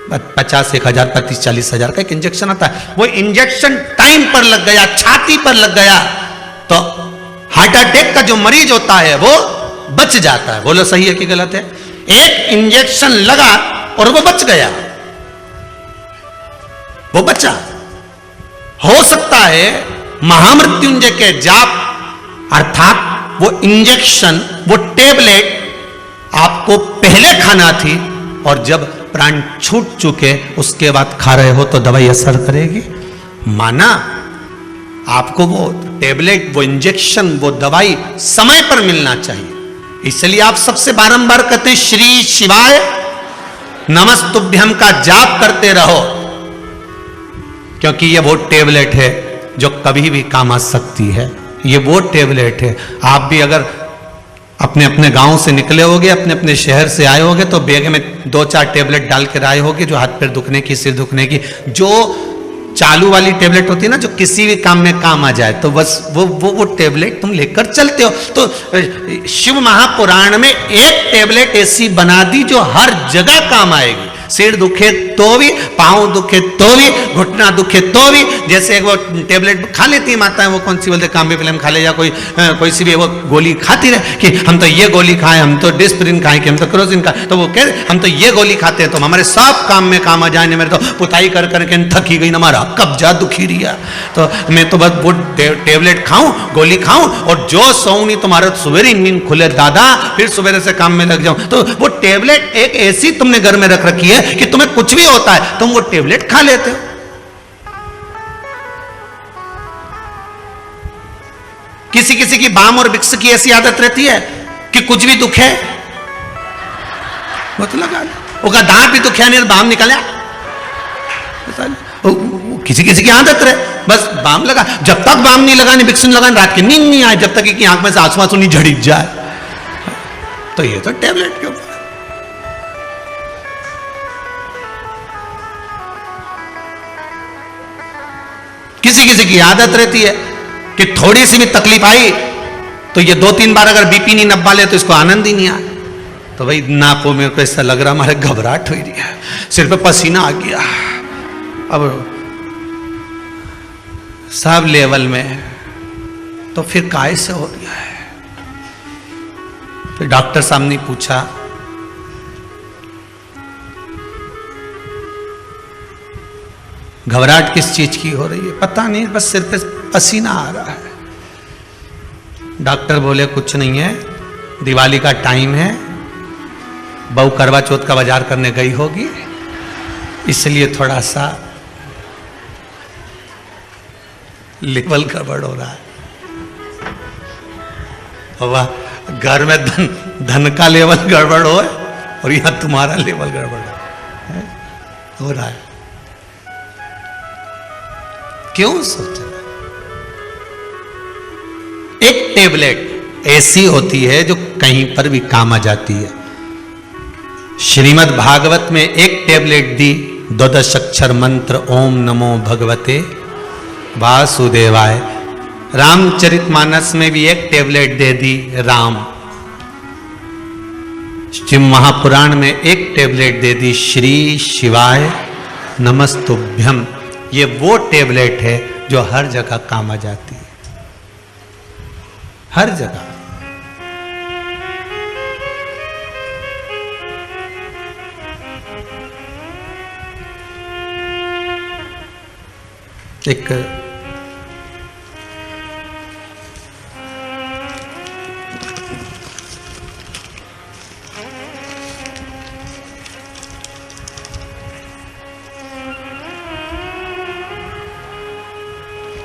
50, 1,000, 35, 40,000 का एक इंजेक्शन आता है। वो इंजेक्शन टाइम पर लग गया, छाती पर लग गया, तो हार्ट अटैक का जो मरीज होता है वो बच जाता है। बोलो सही है कि गलत है? एक इंजेक्शन लगा और वो बच गया, वो बचा। हो सकता है महामृत्युंजय के जाप अर्थात वो इंजेक्शन, वो टेबलेट आपको पहले खाना थी और जब प्राण छूट चुके उसके बाद खा रहे हो तो दवाई असर करेगी। माना आपको वो टेबलेट, वो इंजेक्शन, वो दवाई समय पर मिलना चाहिए। इसलिए आप सबसे बारंबार कहते हैं श्री शिवाय नमस्तुभ्यम का जाप करते रहो, क्योंकि ये वो टेबलेट है जो कभी भी काम आ सकती है। ये वो टेबलेट है। आप भी अगर अपने अपने गांव से निकले होगे, अपने अपने शहर से आए होगे, तो बैग में 2-4 टेबलेट डाल कर आए होगे, जो हाथ पैर दुखने की, सिर दुखने की, जो चालू वाली टेबलेट होती है ना, जो किसी भी काम में काम आ जाए, तो बस वो टेबलेट तुम लेकर चलते हो। तो शिव महापुराण में एक टेबलेट ऐसी बना दी जो हर जगह काम आएगी। सिर दुखे तो भी, पांव दुखे तो भी, घुटना दुखे तो भी। जैसे वो टेबलेट खा लेती है माताएं, वो कौन सी बोलते, काम्बी फिल्म खा ले, या कोई सी भी वो गोली खाती रहे कि हम तो ये गोली खाएं, हम तो डिस्प्रिन खाएं, कि हम तो क्रोसिन खाएं, तो वो कह हम तो ये गोली खाते हैं तो हमारे सब काम में काम आ जाए। मेरे तो पुताई कर करके थकी गई, हमारा कब्जा दुखी रिया, तो मैं तो बस वो टेबलेट खाऊं, गोली खाऊं, और जो सोऊं नहीं तुम्हारा सवेरे नींद खुले दादा, फिर सवेरे से काम में लग जाऊं। तो वो टेबलेट एक ऐसी तुमने घर में रख रखी है कि तुम्हें कुछ भी होता है तुम वो टेबलेट खा लेते हो। किसी किसी की बाम और विक्स की ऐसी आदत रहती है कि कुछ भी दुख है वो तो लगा ले, उसका दांत भी दुखिया नहीं बाम निकाले। किसी किसी की आदत रहे बस बाम लगा, जब तक बाम नहीं लगानी, विक्स नहीं लगानी, रात की नींद नहीं आए, जब तक कि आंख में से आंसू आंसू नहीं झड़क जाए। तो ये तो टेबलेट के ऊपर। किसी किसी की आदत रहती है कि थोड़ी सी भी तकलीफ आई तो ये 2-3 बार अगर बीपी नहीं नब्बा ले तो इसको आनंद ही नहीं आए। तो भाई नापो, मेरे को ऐसा लग रहा हमारे घबराहट हो रही है, सिर पे पसीना आ गया। अब सब लेवल में, तो फिर काय से हो गया है? फिर डॉक्टर साहब ने पूछा, घबराहट किस चीज की हो रही है? पता नहीं, बस सिर पे पसीना आ रहा है। डॉक्टर बोले कुछ नहीं है, दिवाली का टाइम है, बहू करवा चौथ का बाजार करने गई होगी, इसलिए थोड़ा सा लेवल गड़बड़ हो रहा है। वाह, घर में धन का लेवल गड़बड़ हो और यहां तुम्हारा लेवल गड़बड़ हो रहा है। क्यों सोचना? एक टेबलेट ऐसी होती है जो कहीं पर भी काम आ जाती है। श्रीमद् भागवत में एक टेबलेट दी, 12 अक्षर मंत्र ओम नमो भगवते वासुदेवाय। रामचरितमानस में भी एक टेबलेट दे दी, राम। शिव महापुराण में एक टेबलेट दे दी, श्री शिवाय नमस्तुभ्यम। ये वो टेबलेट है जो हर जगह काम आ जाती है, हर जगह। एक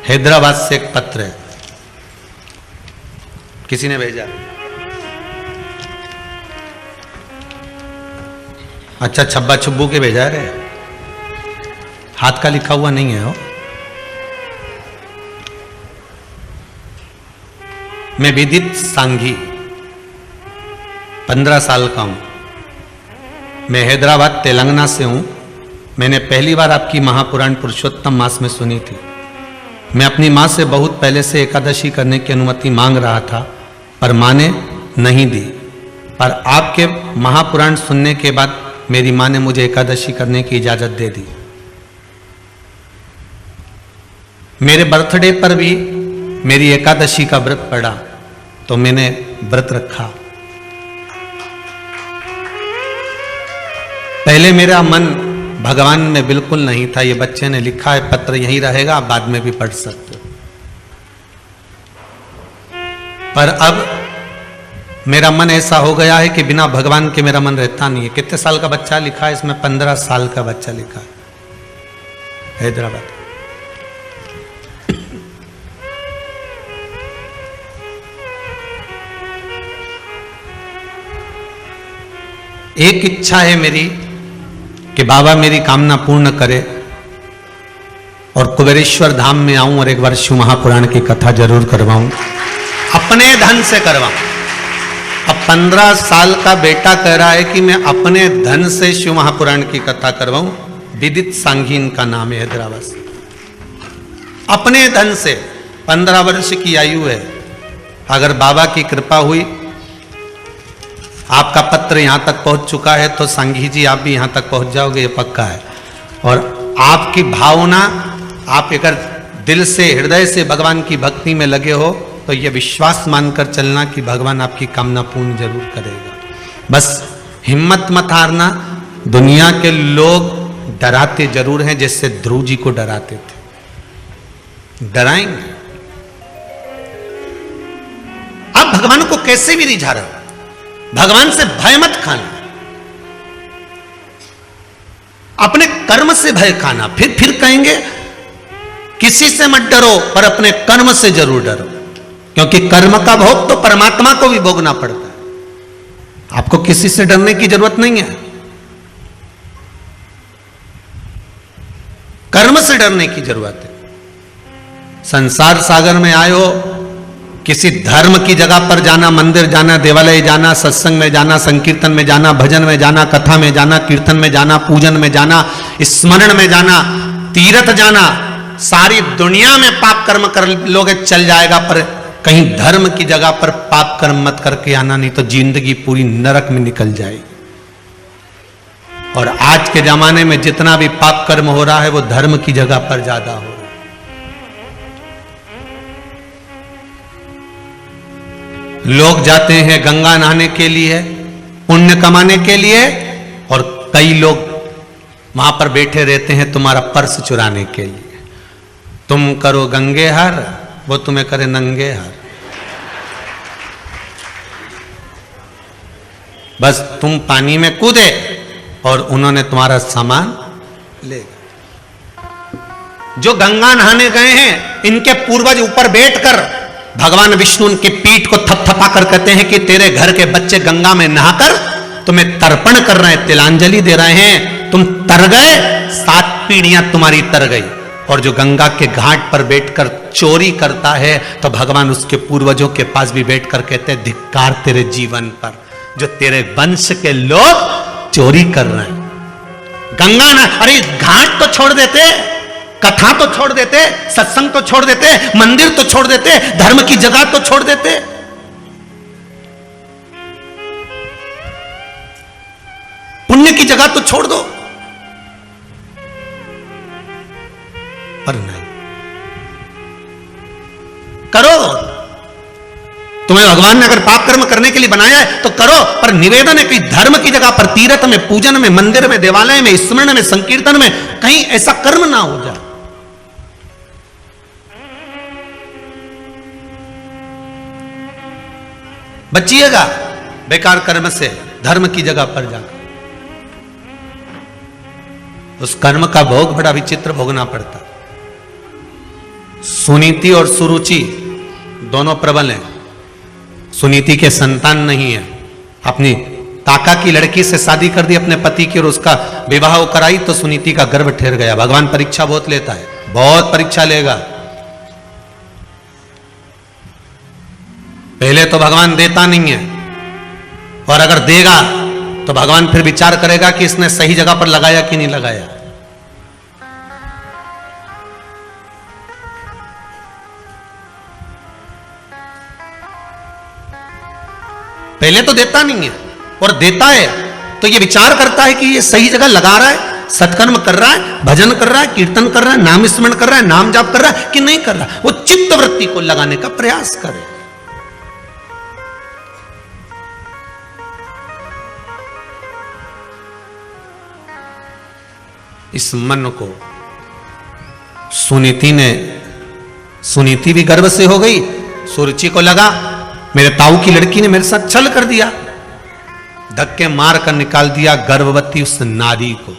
हैदराबाद से एक पत्र है, किसी ने भेजा। अच्छा, छब्बा छुब्बू के भेजा रे, हाथ का लिखा हुआ नहीं है हो। मैं विदित सांघी, 15 साल का हूं। मैं हैदराबाद तेलंगाना से हूं। मैंने पहली बार आपकी महापुराण पुरुषोत्तम मास में सुनी थी। मैं अपनी माँ से बहुत पहले से एकादशी करने की अनुमति मांग रहा था, पर माँ ने नहीं दी। पर आपके महापुराण सुनने के बाद मेरी माँ ने मुझे एकादशी करने की इजाजत दे दी। मेरे बर्थडे पर भी मेरी एकादशी का व्रत पड़ा तो मैंने व्रत रखा। पहले मेरा मन भगवान में बिल्कुल नहीं था। ये बच्चे ने लिखा है पत्र, यही रहेगा, आप बाद में भी पढ़ सकते हो। पर अब मेरा मन ऐसा हो गया है कि बिना भगवान के मेरा मन रहता नहीं है। कितने साल का बच्चा लिखा है इसमें? 15 साल का बच्चा लिखा है, हैदराबाद। एक इच्छा है मेरी कि बाबा मेरी कामना पूर्ण करे और कुबेरेश्वर धाम में आऊं और एक बार शिव महापुराण की कथा जरूर करवाऊं, अपने धन से करवाऊं। अब 15 साल का बेटा कह रहा है कि मैं अपने धन से शिव महापुराण की कथा करवाऊं। विदित सांगीन का नाम है, हैदराबाद से। अपने धन से 15 वर्ष की आयु है। अगर बाबा की कृपा हुई, आपका पत्र यहां तक पहुंच चुका है तो सांघी जी आप भी यहां तक पहुंच जाओगे, ये पक्का है। और आपकी भावना, आप अगर दिल से हृदय से भगवान की भक्ति में लगे हो तो ये विश्वास मानकर चलना कि भगवान आपकी कामना पूर्ण जरूर करेगा। बस हिम्मत मत हारना। दुनिया के लोग डराते जरूर हैं, जैसे ध्रुव जी को डराते थे, डराएंगे। आप भगवान को कैसे भी रिझा रहे हो, भगवान से भय मत खाना, अपने कर्म से भय खाना। फिर कहेंगे किसी से मत डरो पर अपने कर्म से जरूर डरो, क्योंकि कर्म का भोग तो परमात्मा को भी भोगना पड़ता है। आपको किसी से डरने की जरूरत नहीं है, कर्म से डरने की जरूरत है। संसार सागर में आए हो, किसी धर्म की जगह पर जाना, मंदिर जाना, देवालय जाना, सत्संग में जाना, संकीर्तन में जाना, भजन में जाना, कथा में जाना, कीर्तन में जाना, पूजन में जाना, स्मरण में जाना, तीर्थ जाना, सारी दुनिया में पाप कर्म कर लोगे चल जाएगा, पर कहीं धर्म की जगह पर पाप कर्म मत करके आना, नहीं तो जिंदगी पूरी नरक में निकल जाएगी। और आज के जमाने में जितना भी पाप कर्म हो रहा है वो धर्म की जगह पर ज्यादा हो रहा है। लोग जाते हैं गंगा नहाने के लिए, पुण्य कमाने के लिए, और कई लोग वहां पर बैठे रहते हैं तुम्हारा पर्स चुराने के लिए। तुम करो गंगे हर, वो तुम्हें करे नंगे हर। बस तुम पानी में कूदे और उन्होंने तुम्हारा सामान ले गए। जो गंगा नहाने गए हैं, इनके पूर्वज ऊपर बैठकर भगवान विष्णु उनके पीठ को थपथपा कर कहते हैं कि तेरे घर के बच्चे गंगा में नहाकर तुम्हें तर्पण कर रहे हैं, तिलांजलि दे रहे हैं। तुम तर गए, 7 पीढ़ियां तुम्हारी तर गई। और जो गंगा के घाट पर बैठकर चोरी करता है तो भगवान उसके पूर्वजों के पास भी बैठकर कहते हैं धिक्कार तेरे जीवन पर, जो तेरे वंश के लोग चोरी कर रहे हैं। गंगा ना, अरे घाट तो छोड़ देते, कथा तो छोड़ देते, सत्संग तो छोड़ देते, मंदिर तो छोड़ देते, धर्म की जगह तो छोड़ देते। पुण्य की जगह तो छोड़ दो, पर नहीं। करो, तुम्हें भगवान ने अगर पाप कर्म करने के लिए बनाया है तो करो, पर निवेदन है कि धर्म की जगह पर, तीर्थ में, पूजन में, मंदिर में, देवालय में, स्मरण में, संकीर्तन में कहीं ऐसा कर्म ना हो जाए। बचिएगा बेकार कर्म से, धर्म की जगह पर जाकर। उस कर्म का भोग बड़ा विचित्र भोगना पड़ता। सुनीति और सुरुचि दोनों प्रबल हैं। सुनीति के संतान नहीं है, अपनी काका की लड़की से शादी कर दी अपने पति की और उसका विवाह कराई तो सुनीति का गर्भ ठहर गया। भगवान परीक्षा बहुत लेता है, बहुत परीक्षा लेगा। पहले तो भगवान देता नहीं है, और अगर देगा तो भगवान फिर विचार करेगा कि इसने सही जगह पर लगाया कि नहीं लगाया। पहले तो देता नहीं है, और देता है तो ये विचार करता है कि ये सही जगह लगा रहा है, सत्कर्म कर रहा है, भजन कर रहा है, कीर्तन कर रहा है, नाम स्मरण कर रहा है, नाम जाप कर रहा है कि नहीं कर रहा। वो चित्त वृत्ति को लगाने का प्रयास करे। इस मन को सुनीति भी गर्व से हो गई। सुरुचि को लगा मेरे ताऊ की लड़की ने मेरे साथ छल कर दिया, धक्के मार कर निकाल दिया गर्भवती उस नारी को।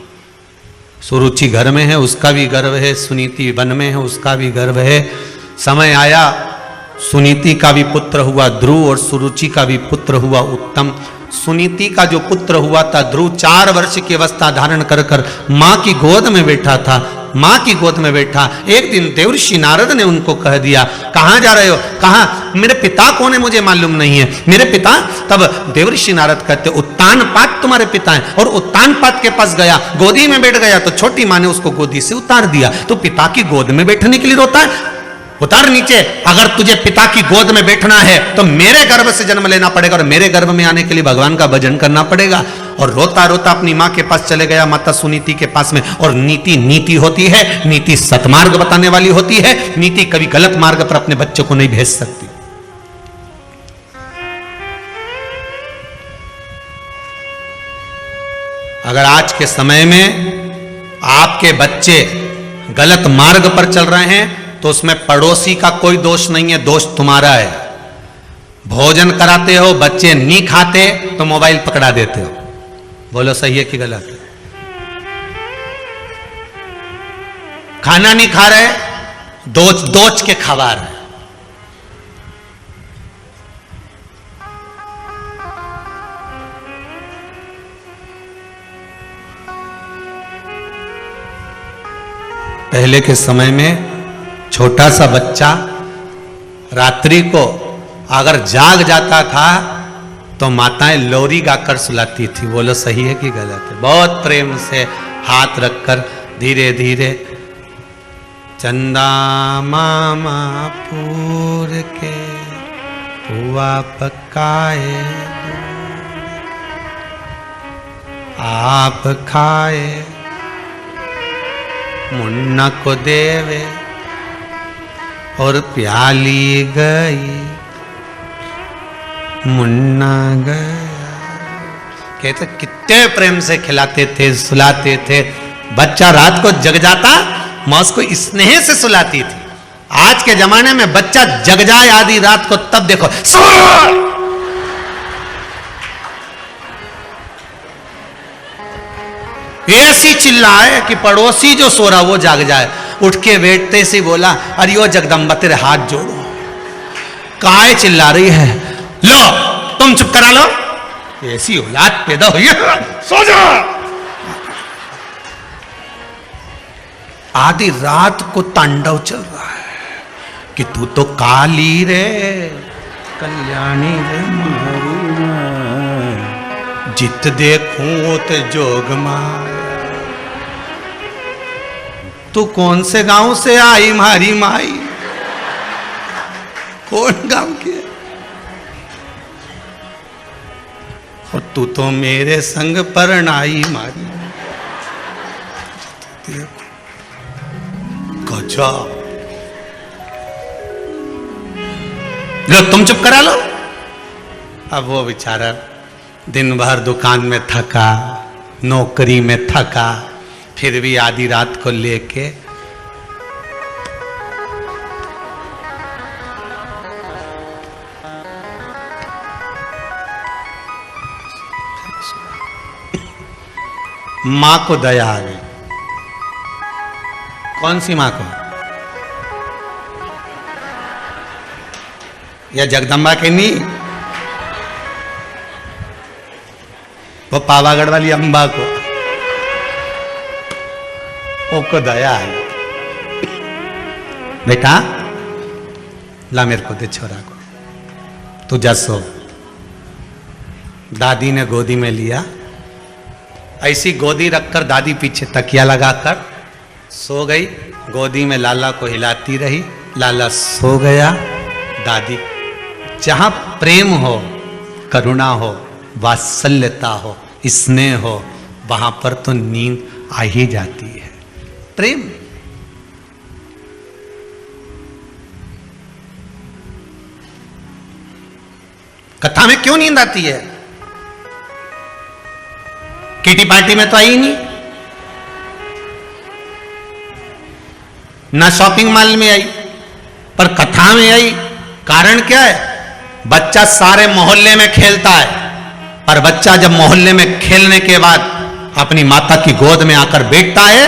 सुरुचि घर में है, उसका भी गर्व है, सुनीति वन में है, उसका भी गर्व है। समय आया, सुनीति का भी पुत्र हुआ ध्रुव और सुरुचि का भी पुत्र हुआ उत्तम। सुनीति का जो पुत्र हुआ था ध्रुव 4 वर्ष की अवस्था धारण कर कर मां की गोद में बैठा था। मां की गोद में बैठा, एक दिन देवर्षि नारद ने उनको कह दिया, कहां जा रहे हो? कहा मेरे पिता कौन है मुझे मालूम नहीं है। मेरे पिता? तब देवर्षि नारद कहते उत्तानपाद तुम्हारे पिता हैं। और उत्तानपाद के पास गया, गोदी में बैठ गया तो छोटी मां ने उसको गोदी से उतार दिया। तो पिता की गोद में बैठने के लिए रोता है? उतार नीचे। अगर तुझे पिता की गोद में बैठना है तो मेरे गर्भ से जन्म लेना पड़ेगा और मेरे गर्भ में आने के लिए भगवान का भजन करना पड़ेगा। और रोता रोता अपनी मां के पास चले गया, माता सुनीति के पास में। और नीति होती है, नीति सतमार्ग बताने वाली होती है। नीति कभी गलत मार्ग पर अपने बच्चों को नहीं भेज सकती। अगर आज के समय में आपके बच्चे गलत मार्ग पर चल रहे हैं तो उसमें पड़ोसी का कोई दोष नहीं है, दोष तुम्हारा है। भोजन कराते हो, बच्चे नहीं खाते तो मोबाइल पकड़ा देते हो। बोलो सही है कि गलत है? खाना नहीं खा रहे, दोच के खवा रहे। पहले के समय में छोटा सा बच्चा रात्रि को अगर जाग जाता था तो माताएं लोरी गाकर सुलाती थी। बोलो सही है कि गलत है? बहुत प्रेम से हाथ रखकर धीरे धीरे चंदा मामा पूर के पुआ पकाए आप खाए मुन्ना को देवे और प्याली गई मुन्ना गया। कहते कितने प्रेम से खिलाते थे, सुलाते थे। बच्चा रात को जग जाता, मां उसको स्नेह से सुलाती थी। आज के जमाने में बच्चा जग जाए आधी रात को तब देखो ऐसी चिल्लाए कि पड़ोसी जो सो रहा वो जाग जाए। उठ के बैठते से बोला, अरे ओ जगदम्बा तेरे हाथ जोड़ो, काहे चिल्ला रही है? लो तुम चुप करा लो। ऐसी औलाद पैदा हुई है, सो जा। आधी रात को तांडव चल रहा है कि तू तो काली रे कल्याणी रे जित देखूं तो जोग माया। तू कौन से गांव से आई मारी माई? कौन गांव की? और तू तो मेरे संग परनाई मारी। गजब। लो तुम चुप करा लो। अब वो बेचारा दिन भर दुकान में थका, नौकरी में थका, फिर भी आधी रात को लेके मां को दया आ गई। कौन सी मां को? या जगदम्बा के नहीं, वो पावागढ़ वाली अंबा को, ओको दया आई। बेटा ला मेरे को दे छोरा को, तू जा सो। दादी ने गोदी में लिया, ऐसी गोदी रखकर दादी पीछे तकिया लगाकर सो गई। गोदी में लाला को हिलाती रही, लाला सो गया। दादी, जहां प्रेम हो, करुणा हो, वात्सल्यता हो, स्नेह हो, वहां पर तो नींद आ ही जाती है। प्रेम, कथा में क्यों नींद आती है? किटी पार्टी में तो आई नहीं, ना शॉपिंग मॉल में आई, पर कथा में आई। कारण क्या है? बच्चा सारे मोहल्ले में खेलता है, पर बच्चा जब मोहल्ले में खेलने के बाद अपनी माता की गोद में आकर बैठता है,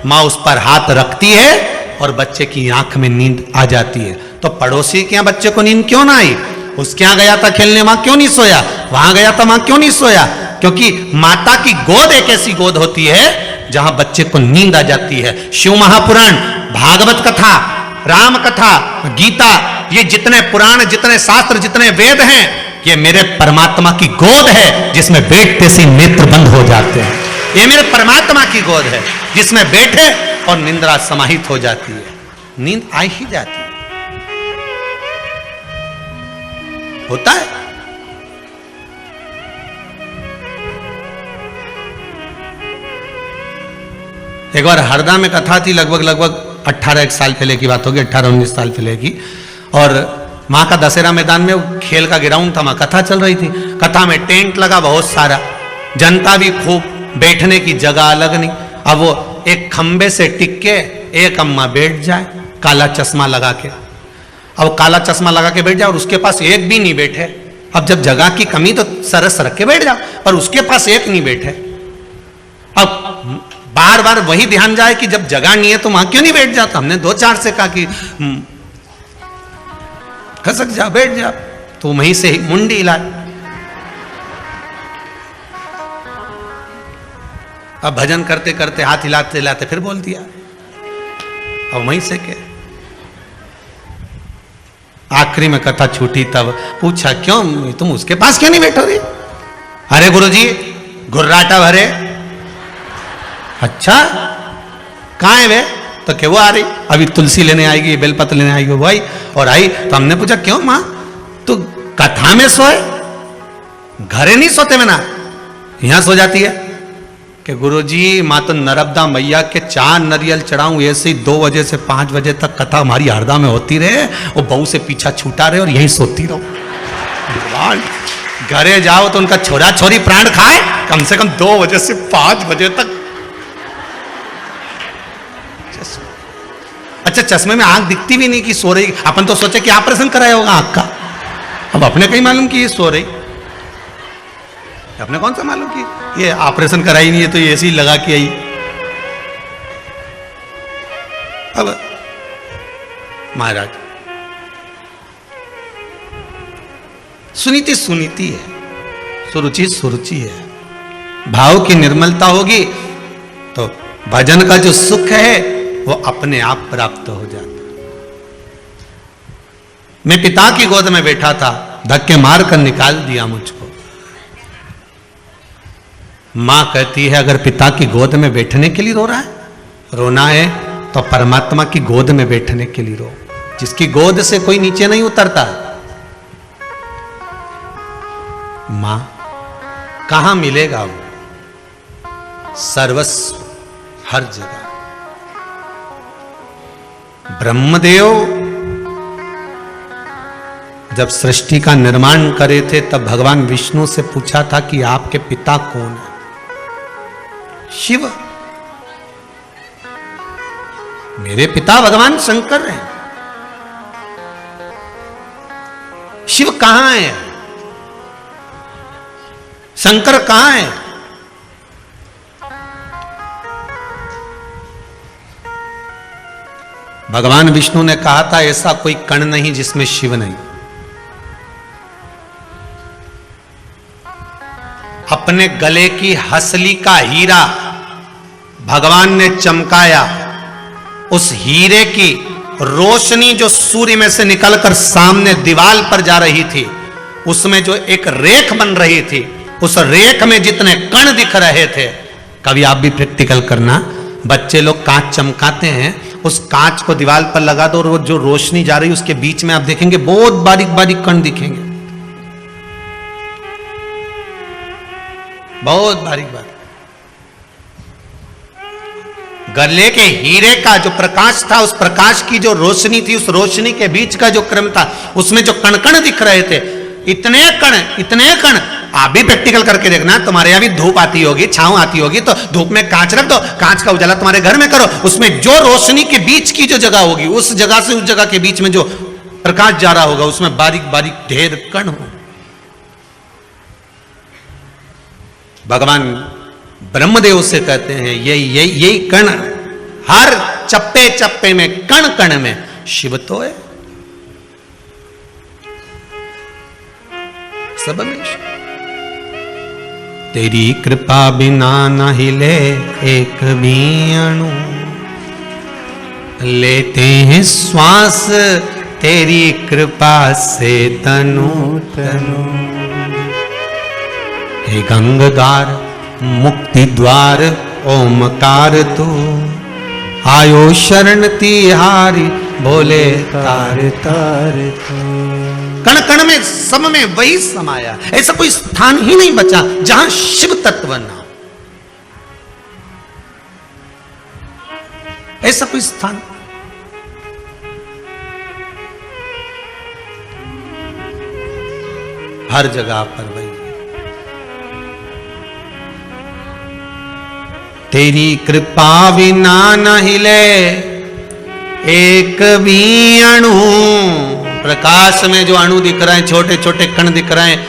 मां उस पर हाथ रखती है और बच्चे की आंख में नींद आ जाती है। तो पड़ोसी के यहां बच्चे को नींद क्यों ना आई? उसके यहां गया था खेलने, वहां क्यों नहीं सोया? वहां गया था, वहां क्यों नहीं सोया? क्योंकि माता की गोद एक ऐसी गोद होती है जहां बच्चे को नींद आ जाती है। शिव महापुराण, भागवत कथा, राम कथा, गीता, ये जितने पुराण, जितने शास्त्र, जितने वेद हैं, ये मेरे परमात्मा की गोद है जिसमें बैठते से नेत्र बंद हो जाते हैं। ये मेरे परमात्मा की गोद है जिसमें बैठे और निंद्रा समाहित हो जाती है, नींद आ ही जाती है। होता है। एक बार हरदा में कथा थी, लगभग 18 साल पहले की बात होगी, 18-19 साल पहले की। और वहां का दशहरा मैदान में खेल का ग्राउंड था, वहां कथा चल रही थी। कथा में टेंट लगा बहुत सारा, जनता भी खूब, बैठने की जगह अलग नहीं। अब वो एक खंबे से टिक के एक अम्मा बैठ जाए काला चश्मा लगा के, अब काला चश्मा लगा के बैठ जाए और उसके पास एक भी नहीं बैठे। अब जब जगह की कमी तो सरस रख के बैठ जाओ, पर उसके पास एक नहीं बैठे। अब बार बार वही ध्यान जाए कि जब जगह नहीं है तो वहां क्यों नहीं बैठ जाता। हमने 2-4 से कहा कि खसक जा, बैठ जा, तो वहीं से ही मुंडी हिलाए। अब भजन करते करते हाथ हिलाते हिलाते फिर बोल दिया, अब वहीं से क्या। आखिरी में कथा छूटी तब पूछा, क्यों तुम उसके पास क्यों नहीं बैठोगे? अरे गुरुजी घुर्राटा भरे। अच्छा कहाँ है वे? तो क्या वो आ रही, अभी तुलसी लेने आएगी, बेलपत्र लेने आएगी। वो आई और आई तो हमने पूछा, क्यों मां तू कथा में सोए, घरे नहीं सोते में ना, यहां सो जाती है? कि गुरुजी मां तो नर्मदा मैया के 4 नरियल चढ़ाऊं, ऐसे ही 2 बजे से 5 बजे तक कथा हमारी हरदा में होती रहे, वो बहू से पीछा छूटा रहे और यहीं सोती रहो। घरे जाओ तो उनका छोरा छोरी प्राण खाए, कम से कम 2 बजे से 5 बजे तक। अच्छा चश्मे में आंख दिखती भी नहीं कि सो रही। अपन तो सोचे कि ऑपरेशन कराया होगा आंख का, अब अपने कहीं मालूम कि ये सो रही, अपने कौन सा मालूम कि ये ऑपरेशन कराई नहीं है तो ये ऐसे ही लगा के आई। अब महाराज सुनीति सुनीति है, सुरुचि सुरुचि है, भाव की निर्मलता होगी तो भजन का जो सुख है वो अपने आप प्राप्त हो जाता। मैं पिता की गोद में बैठा था, धक्के मार कर निकाल दिया मुझको। मां कहती है अगर पिता की गोद में बैठने के लिए रो रहा है, रोना है तो परमात्मा की गोद में बैठने के लिए रो, जिसकी गोद से कोई नीचे नहीं उतरता। मां कहां मिलेगा वो? सर्वस्व, हर जगह। ब्रह्मदेव जब सृष्टि का निर्माण करे थे तब भगवान विष्णु से पूछा था कि आपके पिता कौन है? शिव। मेरे पिता भगवान शंकर हैं। शिव कहां है? शंकर कहां है? भगवान विष्णु ने कहा था ऐसा कोई कण नहीं जिसमें शिव नहीं। अपने गले की हसली का हीरा भगवान ने चमकाया, उस हीरे की रोशनी जो सूर्य में से निकलकर सामने दीवार पर जा रही थी, उसमें जो एक रेख बन रही थी, उस रेख में जितने कण दिख रहे थे, कभी आप भी प्रैक्टिकल करना, बच्चे लोग कांच चमकाते हैं, उस कांच को दीवार पर लगा दो और वो जो रोशनी जा रही है उसके बीच में आप देखेंगे बहुत बारीक बारीक कण दिखेंगे। बहुत बारीक बात। गले के हीरे का जो प्रकाश था, उस प्रकाश की जो रोशनी थी, उस रोशनी के बीच का जो क्रम था, उसमें जो कण कण दिख रहे थे, इतने कण। आप भी प्रैक्टिकल करके देखना, तुम्हारे यहां भी धूप आती होगी, छांव आती होगी, तो धूप में कांच रख दो, कांच का उजाला तुम्हारे घर में करो, उसमें जो रोशनी के बीच की जो जगह होगी, उस जगह से उस जगह के बीच में जो प्रकाश जा रहा होगा, उसमें बारीक बारीक ढेर कण हो। भगवान ब्रह्मदेव से कहते हैं यही कण, हर चप्पे चप्पे में, कण कण में शिव तो है, सब में। तेरी कृपा बिना न हिले एक भी अणु, लेते हैं श्वास तेरी कृपा से तनु तनु। हे गंगाधार मुक्ति द्वार ओमकार तू, आयो शरण तिहारी बोले तार तार तू। कण कण में, सब में वही समाया, ऐसा कोई स्थान ही नहीं बचा जहां शिव तत्व ना हो, ऐसा कोई स्थान। हर जगह पर वही। तेरी कृपा बिना न हिले एक भी अणु। प्रकाश में जो अणु दिख रहे हैं, छोटे छोटे कण दिख रहे हैं,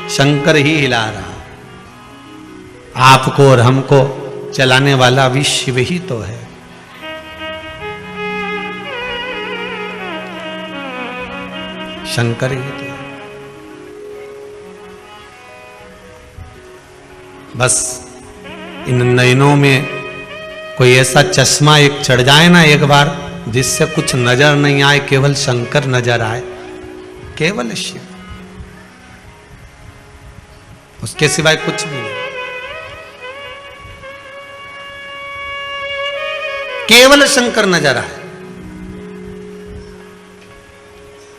शंकर ही हिला रहा। आपको और हमको चलाने वाला भी शिव ही तो है। शंकर ही तो है। बस इन नयनों में कोई ऐसा चश्मा एक चढ़ जाए ना एक बार, जिससे कुछ नजर नहीं आए, केवल शंकर नजर आए, केवल शिव, उसके सिवाय कुछ भी नहीं, केवल शंकर नजर आए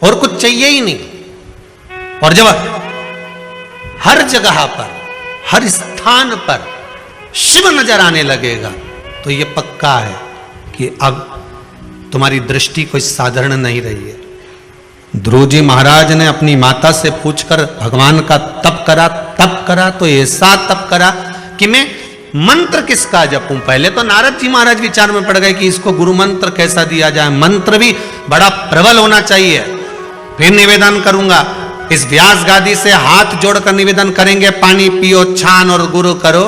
और कुछ चाहिए ही नहीं। और जब हर जगह पर, हर स्थान पर शिव नजर आने लगेगा, तो यह पक्का है कि अब तुम्हारी दृष्टि कोई साधारण नहीं रही है। ध्रुव जी महाराज ने अपनी माता से पूछकर भगवान का तप करा तो ऐसा तप करा कि मैं मंत्र किसका जपूं। पहले तो नारद जी महाराज विचार में पड़ गए कि इसको गुरु मंत्र कैसा दिया जाए, मंत्र भी बड़ा प्रबल होना चाहिए। फिर निवेदन करूंगा, इस व्यास गादी से हाथ जोड़कर निवेदन करेंगे, पानी पियो छान और गुरु करो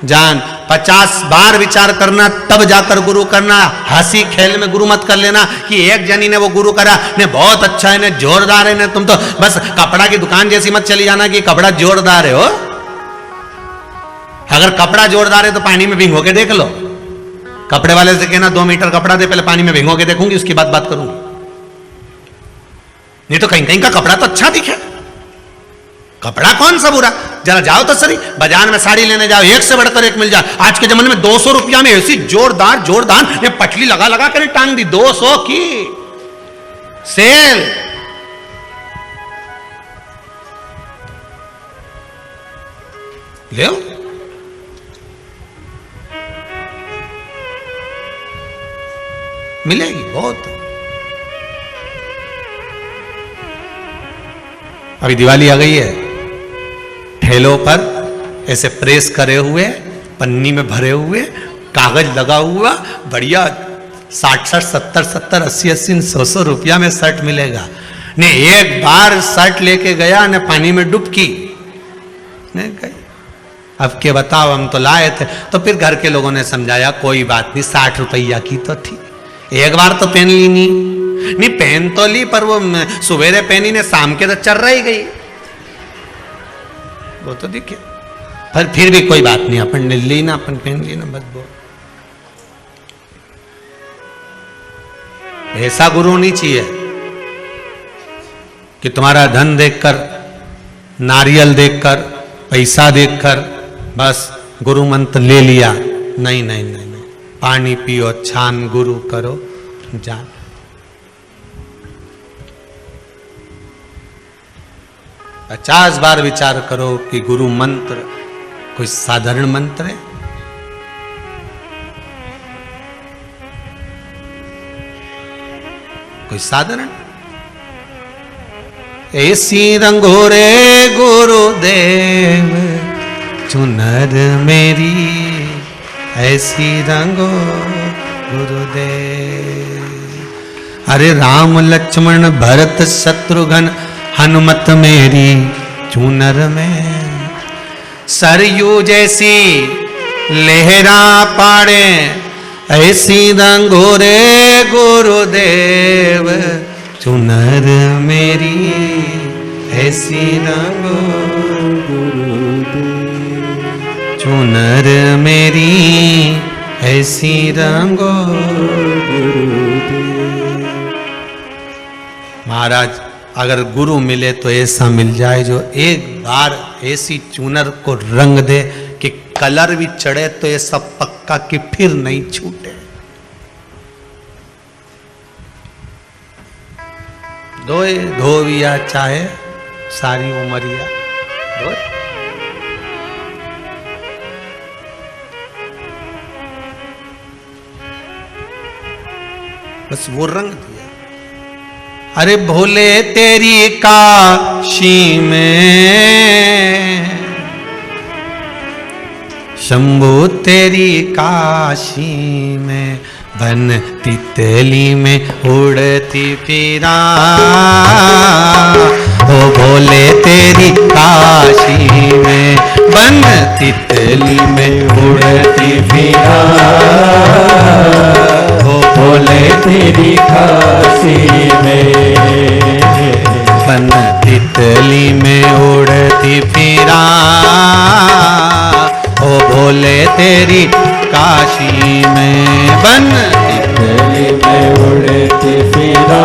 जान। 50 बार विचार करना, तब जाकर गुरु करना। हंसी खेल में गुरु मत कर लेना कि एक जनी ने वो गुरु करा ने बहुत अच्छा है, ने जोरदार है, ने तुम तो बस कपड़ा की दुकान जैसी मत चली जाना कि कपड़ा जोरदार है। हो, अगर कपड़ा जोरदार है तो पानी में भिगो के देख लो। कपड़े वाले से कहना 2 मीटर कपड़ा दे, पहले पानी में भिगो के देखूंगी, उसकी बात करूंगी। नहीं तो कहीं कहीं का कपड़ा तो अच्छा दिखे, कपड़ा कौन सा बुरा। जरा जाओ तो सही, बाजार में साड़ी लेने जाओ, एक से बढ़कर एक मिल जाए। आज के जमाने में 200 रुपया में ऐसी जोरदार ने पटली लगा कर टांग दी, 200 की सेल। ले मिलेगी बहुत। अभी दिवाली आ गई है, ठेलों पर ऐसे प्रेस करे हुए, पन्नी में भरे हुए, कागज लगा हुआ, बढ़िया 60, 70, 80, 100 रुपया में शर्ट मिलेगा। ने एक बार शर्ट लेके गया ने पानी में डुबकी ने गई। अब के बताओ, हम तो लाए थे। तो फिर घर के लोगों ने समझाया कोई बात नहीं, 60 रुपया की तो थी, एक बार तो पहन ली। नहीं पहन तो ली, पर वो सवेरे पहनी ने शाम के तो चल रही गई, वो तो दिखे। पर फिर भी कोई बात नहीं, अपन ने ली ना, अपन पहन ली ना, बस वो। ऐसा गुरु नहीं चाहिए कि तुम्हारा धन देखकर, नारियल देखकर, पैसा देखकर बस गुरु मंत्र ले लिया। नहीं नहीं नहीं नहीं, पानी पियो छान गुरु करो जान। पचास बार विचार करो कि गुरु मंत्र कोई साधारण मंत्र है? कोई साधारण? ऐसी रंगोरे गुरुदेव चुनर मेरी, ऐसी रंगो गुरुदेव। अरे राम लक्ष्मण भरत शत्रुघ्न हनुमत मेरी चुनर में, सरयू जैसी लहरा पाड़े ऐसी रंगोरे गुरुदेव चुनर मेरी, ऐसी रंगो गुरुदेव चुनर मेरी, ऐसी रंगो गुरुदेव। महाराज अगर गुरु मिले तो ऐसा मिल जाए जो एक बार ऐसी चुनर को रंग दे कि कलर भी चढ़े तो ये सब पक्का कि फिर नहीं छूटे। धोविया चाहे सारी उमरिया दो। बस वो रंग दिया। अरे भोले तेरी काशी में, शंभू तेरी काशी में, बन तितली में उड़ती फिरा। ओ भोले तेरी काशी में, बन तितली में उड़ती फिरा। ओ भोले तेरी काशी में, बन तितली में उड़ती फिरा। ओ भोले तेरी काशी में, बन तितली में उड़ती फिरा।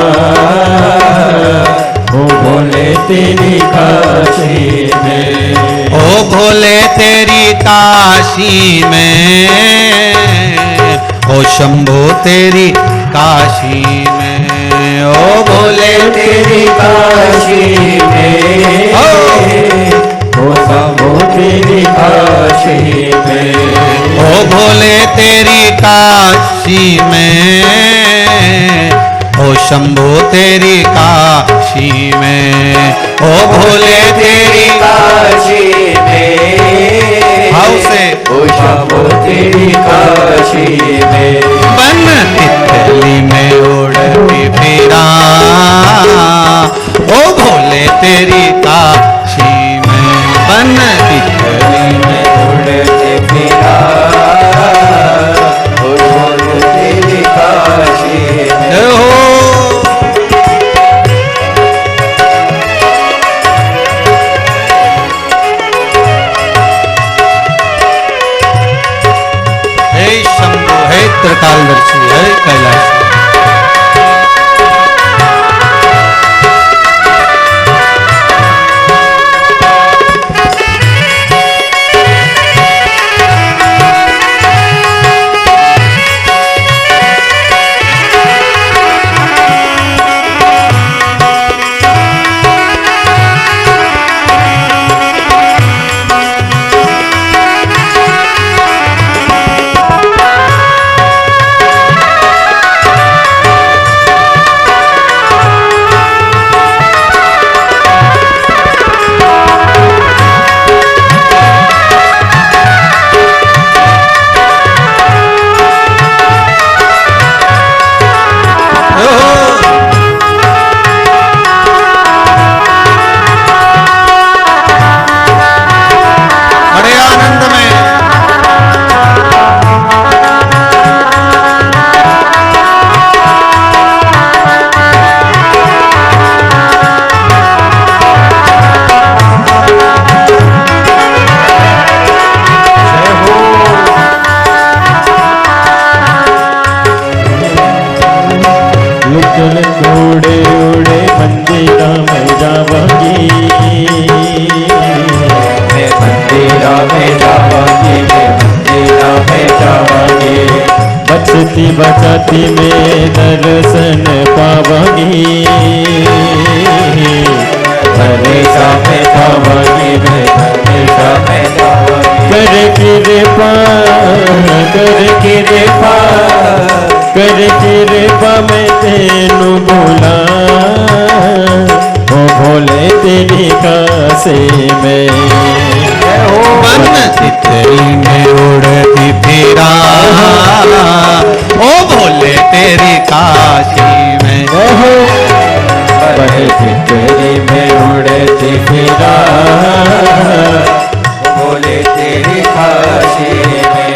ओ भोले तेरी काशी में, ओ भोले तेरी काशी में, ओ शंभो तेरी काशी में। ओ भोले तेरी काशी में, ओ शंभो तेरी काशी में। ओ भोले तेरी काशी में, ओ शंभो तेरी काशी में। ओ भोले तेरी काशी में, हाउ से ओ शंभो तेरी काशी में, बन तितली में उड़ती फिरा। ओ भोले तेरी काशी में, बन तितली में उड़ती फिरा। ओ भोले तेरी काशी में, हो त्रिकालदर्शी है कैलाश। उड़े उड़े मंदिरा में जावांगी, मैं मंदिरा में जावांगी, मैं मंदिरा में जावांगी। बचती बचाती में दर्शन पावांगी, हमेशा में जावांगी, मैं हमेशा में जावांगी। कर कृपा मैं तेनू भुला ओ भोले तेरी काशी में बन तितली में उड़ती फिरा ओ भोले तेरी काशी में बन तितली में उड़ती फिरा भोले तेरी काशी में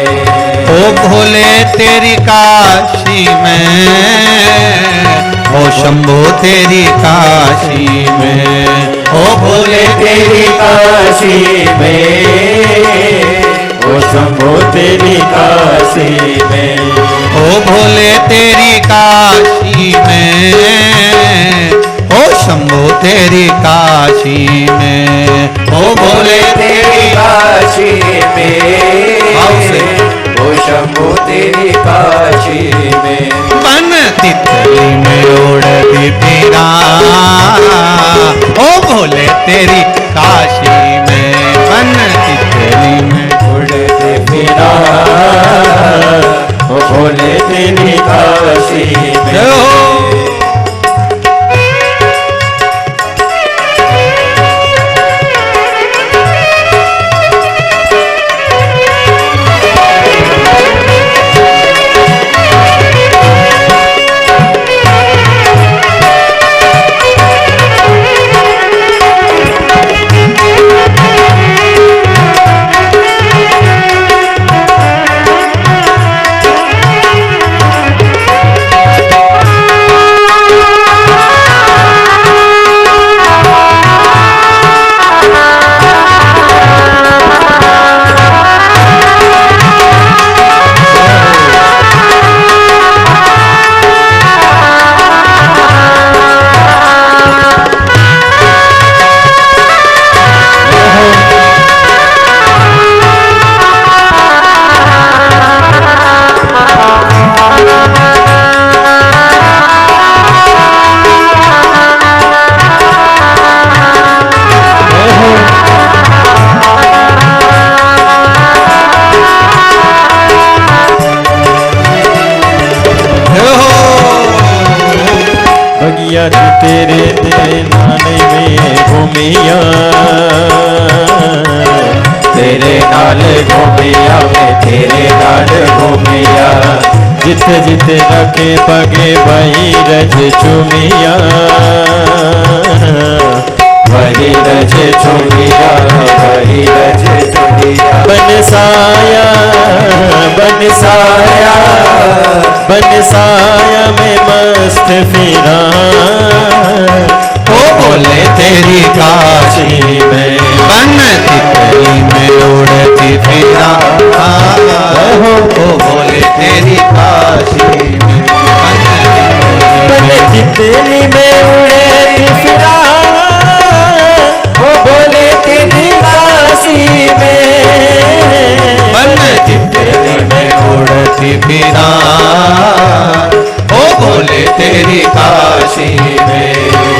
ओ भोले तेरी काशी में ओ शंभो तेरी काशी में ओ भोले तेरी काशी में ओ शंभो तेरी काशी में ओ भोले तेरी काशी में ओ शंभो तेरी काशी में ओ भोले तेरी काशी में भाव से ओ शंभो तेरी काशी में बन तितली में उड़ती फिरा ओ भोले तेरी काशी में बन तितली में उड़ते फिरा ओ भोले तेरी काशी में जय हो। तेरे नाने में घूमिया तेरे नाल घूमिया मैं तेरे नाल घूमिया जित जित रखे पगे वही रज चुमिया वही रज चुमिया वही रज चुमिया बनसाया बनसाया बनसाया में मस्त फिरा ओ भोले तेरी काशी में बन तितली में उड़ती फिरा ओ भोले तेरी काशी में बन तितली में उड़ती फिरा ओ भोले तेरी काशी में बन तितली में उड़ती फिरा ओ भोले तेरी काशी में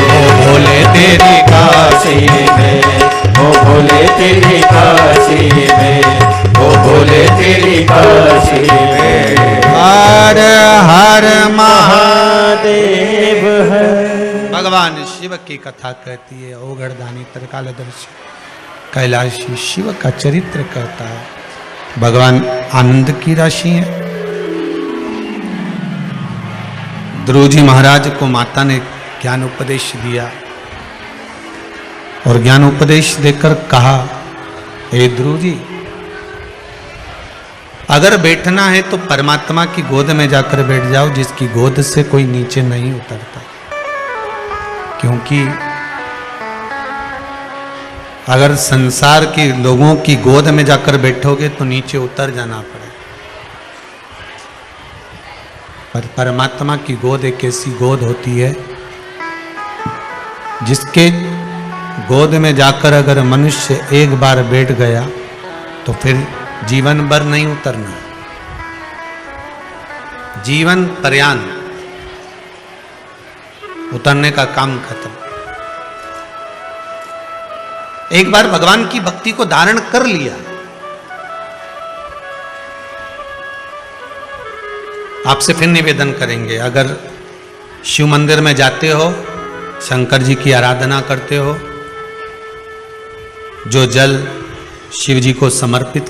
ओ भोले तेरी काशी में ओ भोले तेरी काशी में ओ भोले तेरी काशी में हर हर महादेव है। भगवान शिव की कथा कहती है ओगरदानी त्रिकालदर्शी कैलाशी शिव का चरित्र कहता है। भगवान आनंद की राशि है। ध्रुव जी महाराज को माता ने ज्ञान उपदेश दिया और ज्ञान उपदेश देकर कहा, हे ध्रुव जी, अगर बैठना है तो परमात्मा की गोद में जाकर बैठ जाओ, जिसकी गोद से कोई नीचे नहीं उतरता। क्योंकि अगर संसार के लोगों की गोद में जाकर बैठोगे तो नीचे उतर जाना पड़ेगा। पर परमात्मा की गोद एक ऐसी गोद होती है जिसके गोद में जाकर अगर मनुष्य एक बार बैठ गया तो फिर जीवन भर नहीं उतरना, जीवन पर्यंत उतरने का काम खत्म। एक बार भगवान की भक्ति को धारण कर लिया आपसे फिर निवेदन करेंगे, अगर शिव मंदिर में जाते हो, शंकर जी की आराधना करते हो, जो जल शिव जी को समर्पित